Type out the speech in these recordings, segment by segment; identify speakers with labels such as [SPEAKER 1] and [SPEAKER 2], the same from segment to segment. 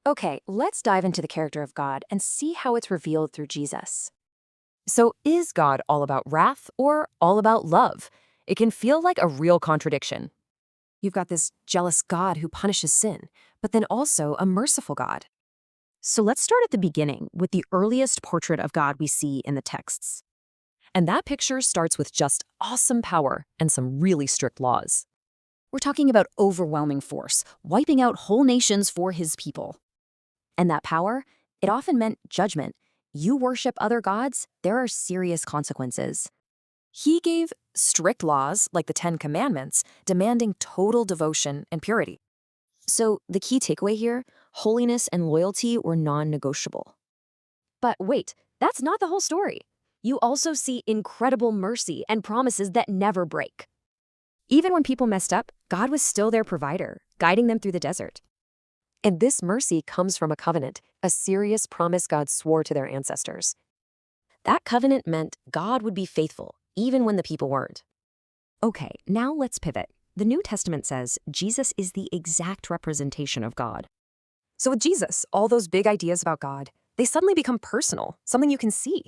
[SPEAKER 1] Okay, let's dive into the character of God and see how it's revealed through Jesus. So, is God all about wrath or all about love? It can feel like a real contradiction. You've got this jealous God who punishes sin, but then also a merciful God. So, let's start at the beginning with the earliest portrait of God we see in the texts. And that picture starts with just awesome power and some really strict laws. We're talking about overwhelming force, wiping out whole nations for his people. And that power, it often meant judgment. You worship other gods, there are serious consequences. He gave strict laws, like the Ten Commandments, demanding total devotion and purity. So the key takeaway here, holiness and loyalty were non-negotiable. But wait, that's not the whole story. You also see incredible mercy and promises that never break. Even when people messed up, God was still their provider, guiding them through the desert. And this mercy comes from a covenant, a serious promise God swore to their ancestors. That covenant meant God would be faithful, even when the people weren't. Okay, now let's pivot. The New Testament says Jesus is the exact representation of God. So with Jesus, all those big ideas about God, they suddenly become personal, something you can see.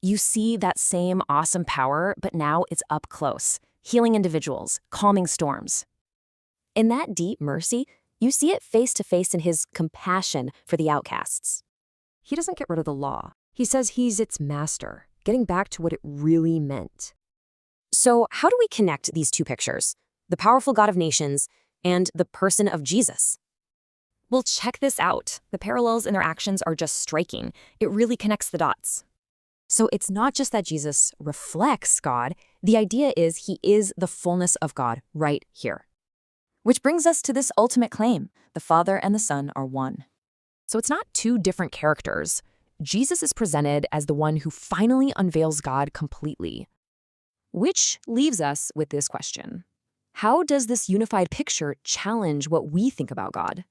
[SPEAKER 1] You see that same awesome power, but now it's up close, healing individuals, calming storms. In that deep mercy, you see it face to face in his compassion for the outcasts. He doesn't get rid of the law. He says he's its master, getting back to what it really meant. So how do we connect these two pictures, the powerful God of nations and the person of Jesus? Well, check this out. The parallels in their actions are just striking. It really connects the dots. So it's not just that Jesus reflects God. The idea is he is the fullness of God right here. Which brings us to this ultimate claim. The Father and the Son are one. So it's not two different characters. Jesus is presented as the one who finally unveils God completely. Which leaves us with this question. How does this unified picture challenge what we think about God?